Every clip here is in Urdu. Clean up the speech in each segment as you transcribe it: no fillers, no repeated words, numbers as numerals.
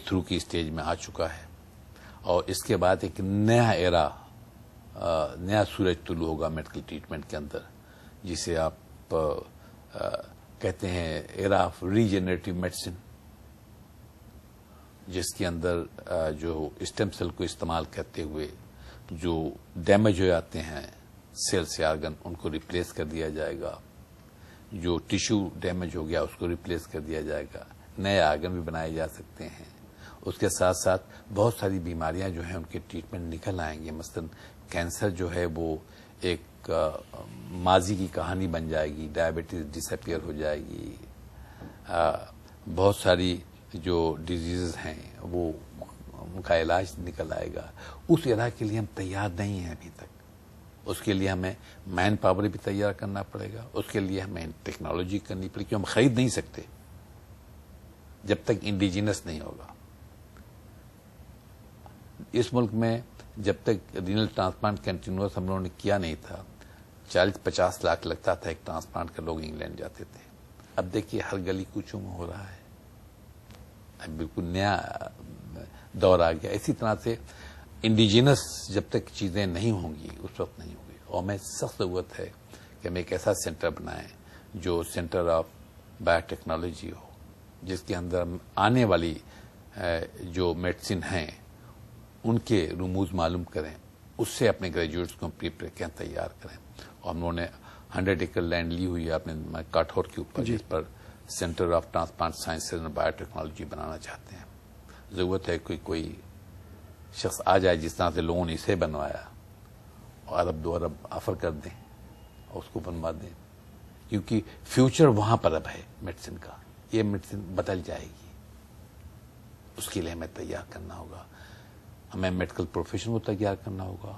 تھرو کی اسٹیج میں آ چکا ہے، اور اس کے بعد ایک نیا ایرا، نیا سورج طلوع ہوگا میڈیکل ٹریٹمنٹ کے اندر، جسے آپ کہتے ہیں ایرا آف ریجنریٹو میڈیسن، جس کے اندر جو اسٹیم سیل کو استعمال کرتے ہوئے جو ڈیمیج ہو جاتے ہیں سیلز یا آرگن، ان کو ریپلیس کر دیا جائے گا، جو ٹیشو ڈیمیج ہو گیا اس کو ریپلیس کر دیا جائے گا، نئے آرگن بھی بنائے جا سکتے ہیں۔ اس کے ساتھ ساتھ بہت ساری بیماریاں جو ہیں ان کے ٹریٹمنٹ نکل آئیں گے، مثلا کینسر جو ہے وہ ایک ماضی کی کہانی بن جائے گی، ڈائبٹیز ڈس اپیئر ہو جائے گی، بہت ساری جو ڈیزیز ہیں وہ ان کا علاج نکل آئے گا۔ اس ایرا کے لیے ہم تیار نہیں ہیں ابھی تک، اس کے لیے ہمیں مین پاور بھی تیار کرنا پڑے گا، اس کے لیے ہمیں ٹیکنالوجی کرنی پڑے گی، کیونکہ ہم خرید نہیں سکتے جب تک انڈیجینس نہیں ہوگا۔ اس ملک میں جب تک رینل ٹرانسپلانٹ کنٹینیوس ہم لوگوں نے کیا نہیں تھا، 40-50 لاکھ لگتا تھا ایک ٹرانسپلانٹ کا، لوگ انگلینڈ جاتے تھے۔ اب دیکھیے ہر گلی کوچوں میں ہو رہا ہے، اب بالکل نیا دور آ گیا۔ اسی طرح سے انڈیجینس جب تک چیزیں نہیں ہوں گی اس وقت نہیں ہوگی، اور ہمیں سخت ضرورت ہے کہ ہم ایک ایسا سینٹر بنائیں جو سینٹر آف بایو ٹیکنالوجی ہو، جس کے اندر آنے والی جو میڈیسن ہیں ان کے رموز معلوم کریں، اس سے اپنے گریجویٹس کو پریپیئر کریں، تیار کریں۔ اور ہم لوگوں نے 100 ایکڑ لینڈ لی ہوئی ہے اپنے کاٹھور کے اوپر، جس پر centre of transplant science and biotechnology بنانا چاہتے ہیں۔ ضرورت ہے کوئی شخص آ جائے جس طرح سے لوگوں نے اسے بنوایا، اور ارب 2 ارب آفر کر دیں اور اس کو بنوا دیں، کیونکہ فیوچر وہاں پر اب ہے میڈیسن کا، یہ میڈیسن بدل جائے گی، اس کے لیے ہمیں تیار کرنا ہوگا، ہمیں میڈیکل پروفیشن کو تیار کرنا ہوگا،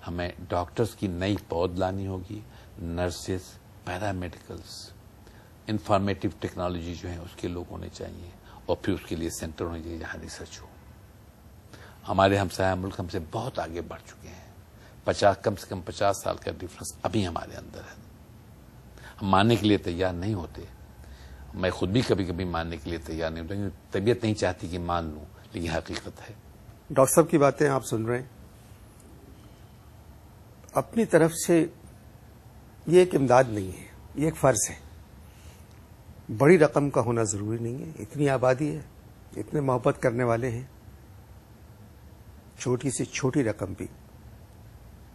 ہمیں ڈاکٹرز کی نئی پود لانی ہوگی، نرسز، پیرا میڈیکلز، انفارمیٹو ٹیکنالوجی جو ہیں اس کے لوگ ہونے چاہیے، اور پھر اس کے لیے سینٹر ہونے چاہیے جہاں ریسرچ ہو۔ ہمارے ہمسایہ ملک ہم سے بہت آگے بڑھ چکے ہیں، کم سے کم 50 سال کا ڈفرنس ابھی ہمارے اندر ہے۔ ہم ماننے کے لیے تیار نہیں ہوتے، میں خود بھی کبھی کبھی ماننے کے لیے تیار نہیں ہوتا، کیونکہ طبیعت نہیں چاہتی کہ مان لوں، لیکن حقیقت ہے۔ ڈاکٹر صاحب کی باتیں آپ سن رہے ہیں، اپنی طرف سے یہ ایک امداد نہیں ہے، یہ ایک فرض ہے۔ بڑی رقم کا ہونا ضروری نہیں ہے، اتنی آبادی ہے، اتنے محبت کرنے والے ہیں، چھوٹی سے چھوٹی رقم بھی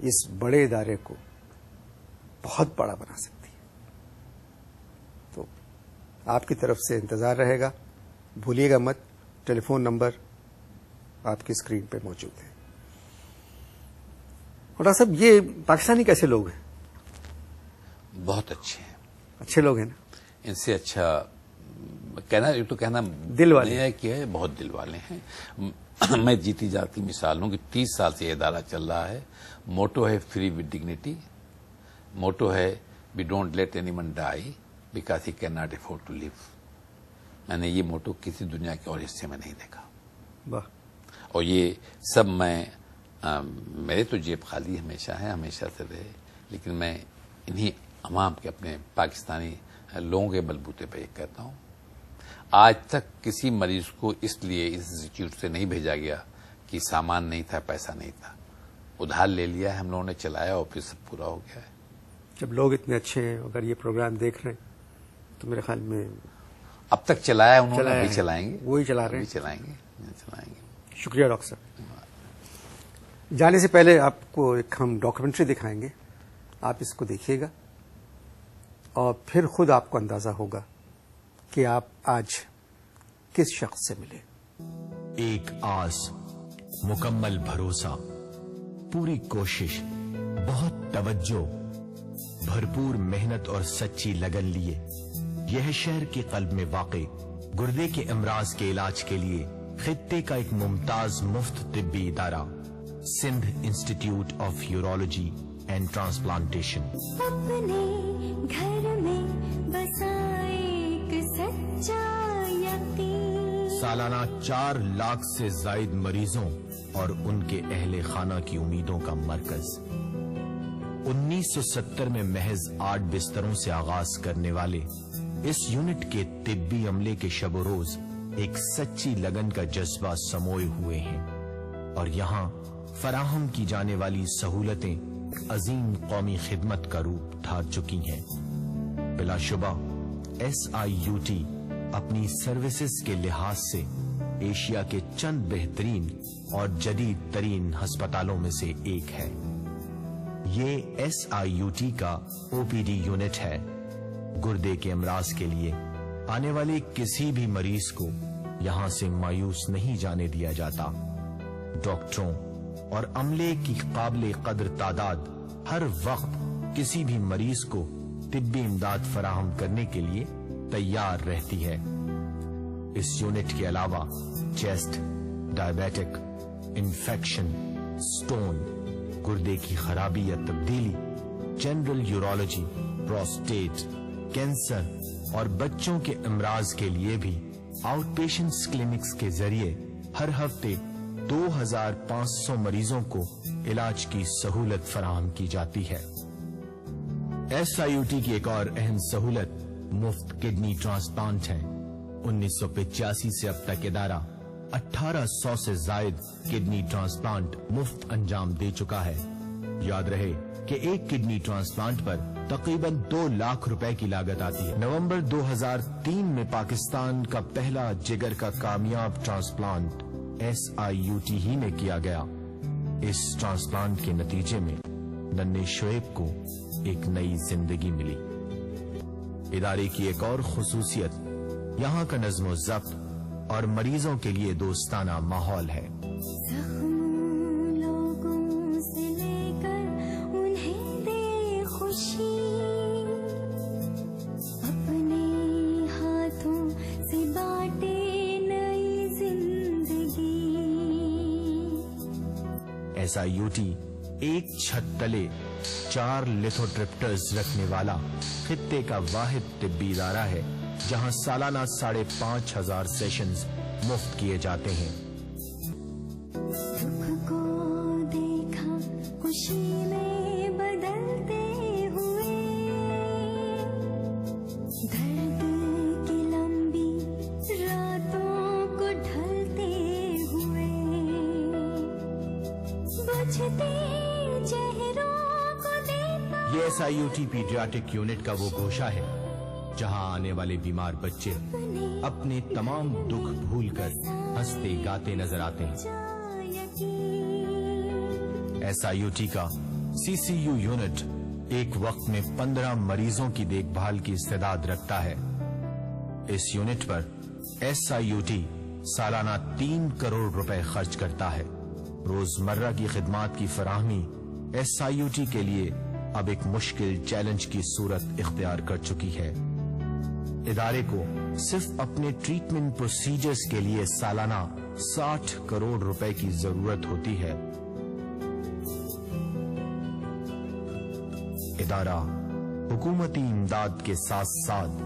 اس بڑے ادارے کو بہت بڑا بنا سکتی ہے۔ تو آپ کی طرف سے انتظار رہے گا، بھولیے گا مت، ٹیلی فون نمبر آپ کی اسکرین پہ موجود ہے۔ اور ڈاکٹر صاحب یہ پاکستانی کیسے لوگ ہیں؟ بہت اچھے ہیں، اچھے لوگ ہیں نا؟ ان سے اچھا کہنا، یہ تو کہنا دل والے نہیں ہے کہ بہت دل والے ہیں۔ میں جیتی جاتی مثال ہوں کہ 30 سال سے یہ ادارہ چل رہا ہے، موٹو ہے فری ود ڈگنیٹی، موٹو ہے we don't let anyone die because he can not afford to live. میں نے یہ موٹو کسی دنیا کے اور حصے میں نہیں دیکھا، واہ۔ اور یہ سب میرے تو جیب خالی ہمیشہ ہے، ہمیشہ سے رہے، لیکن میں انہی عوام کے، اپنے پاکستانی لوگوں کے بلبوتے پہ یہ کہتا ہوں۔ آج تک کسی مریض کو اس لیے اس انسٹیٹیوٹ سے نہیں بھیجا گیا کہ سامان نہیں تھا، پیسہ نہیں تھا، ادھار لے لیا ہے ہم لوگوں نے، چلایا اور پھر سب پورا ہو گیا ہے۔ جب لوگ اتنے اچھے ہیں، اگر یہ پروگرام دیکھ رہے ہیں تو میرے خیال میں اب تک چلایا انہوں نے، ابھی چلائیں گے، وہی چلا رہے ہیں، چلائیں گے۔ شکریہ ڈاکٹر صاحب۔ جانے سے پہلے آپ کو ایک ہم ڈاکومنٹری دکھائیں گے، آپ اس کو دیکھیے گا اور پھر خود آپ کو اندازہ ہوگا کہ آپ آج کس شخص سے ملے۔ ایک آس، مکمل بھروسہ، پوری کوشش، بہت توجہ، بھرپور محنت اور سچی لگن لیے یہ ہے شہر کے قلب میں واقع گردے کے امراض کے علاج کے لیے خطے کا ایک ممتاز مفت طبی ادارہ، Sindh institute of urology and transplantation. اپنے گھر میں بسا ایک سچا یقین، سالانہ 4 لاکھ سے زائد مریضوں اور ان کے اہل خانہ کی امیدوں کا مرکز۔ 1970 میں محض 8 بستروں سے آغاز کرنے والے اس یونٹ کے طبی عملے کے شب و روز ایک سچی لگن کا جذبہ سموئے ہوئے ہیں اور یہاں فراہم کی جانے والی سہولتیں عظیم قومی خدمت کا روپ دھار چکی ہیں۔ بلا شبہ SIUT اپنی سروسز کے لحاظ سے ایشیا کے چند بہترین اور جدید ترین ہسپتالوں میں سے ایک ہے۔ یہ SIUT کا OPD یونٹ ہے۔ گردے کے امراض کے لیے آنے والے کسی بھی مریض کو یہاں سے مایوس نہیں جانے دیا جاتا۔ ڈاکٹروں اور عملے کی قابل قدر تعداد ہر وقت کسی بھی مریض کو طبی امداد فراہم کرنے کے لیے تیار رہتی ہے۔ اس یونٹ کے علاوہ چیسٹ، ڈائبیٹک، انفیکشن، سٹون، گردے کی خرابی یا تبدیلی، جنرل یورولوجی، پروسٹیٹ، کینسر اور بچوں کے امراض کے لیے بھی آؤٹ پیشنٹس کلینکس کے ذریعے ہر ہفتے 2500 مریضوں کو علاج کی سہولت فراہم کی جاتی ہے۔ SIUT کی ایک اور اہم سہولت مفت کڈنی ٹرانسپلانٹ ہے۔ 1985 سے اب تک ادارہ 1800 سے زائد کڈنی ٹرانسپلانٹ مفت انجام دے چکا ہے۔ یاد رہے کہ ایک کڈنی ٹرانسپلانٹ پر تقریباً 2 لاکھ روپے کی لاگت آتی ہے۔ نومبر 2003 میں پاکستان کا پہلا جگر کا کامیاب ٹرانسپلانٹ SIUT ہی نے کیا گیا۔ اس ٹرانسپلانٹ کے نتیجے میں ننھے شعیب کو ایک نئی زندگی ملی۔ ادارے کی ایک اور خصوصیت یہاں کا نظم و ضبط اور مریضوں کے لیے دوستانہ ماحول ہے۔ لوگوں سے لے کر انہیں دے خوشی، اپنے ہاتھوں سے بانٹے نئی زندگی۔ SIUT ایک چھت تلے 4 لیتھوٹرپٹرز رکھنے والا خطے کا واحد طبی ادارہ ہے جہاں سالانہ 5500 سیشنز مفت کیے جاتے ہیں۔ دکھ کو دیکھا خوشی میں بدلتے ہوئے، درد کی لمبی راتوں کو ڈھلتے ہوئے، بجھتے چہروں کو دیکھا۔ یہ SIUT پیڈیاٹرک یونٹ کا وہ گوشہ ہے جہاں آنے والے بیمار بچے اپنے تمام دکھ بھول کر ہنستے گاتے نظر آتے ہیں۔ SIUT کا CCU یونٹ ایک وقت میں 15 مریضوں کی دیکھ بھال کی استعداد رکھتا ہے۔ اس یونٹ پر SIUT سالانہ 3 کروڑ روپے خرچ کرتا ہے۔ روزمرہ کی خدمات کی فراہمی SIUT کے لیے اب ایک مشکل چیلنج کی صورت اختیار کر چکی ہے۔ ادارے کو صرف اپنے ٹریٹمنٹ پروسیجرز کے لیے سالانہ 60 کروڑ روپے کی ضرورت ہوتی ہے۔ ادارہ حکومتی امداد کے ساتھ ساتھ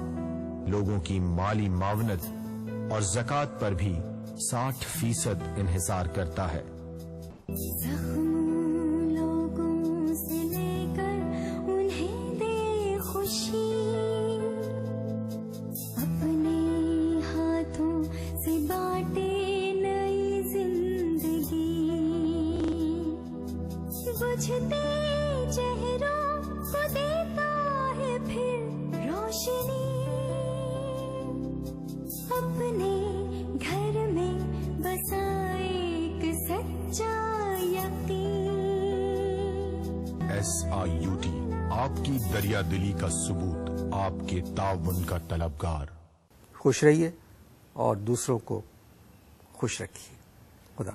لوگوں کی مالی معاونت اور زکوٰۃ پر بھی 60% انحصار کرتا ہے۔ لوگوں سے لے کر انہیں دے خوشی، اپنے ہاتھوں سے بانٹے نئی زندگی، بجھتے چہروں کو دیتا ہے پھر روشنی، اپنے گھر میں بسا ایک سچا یقین۔ SIUT آپ کی دریا دلی کا ثبوت، آپ کے تعاون کا طلبگار۔ خوش رہیے اور دوسروں کو خوش رکھیے۔ خدا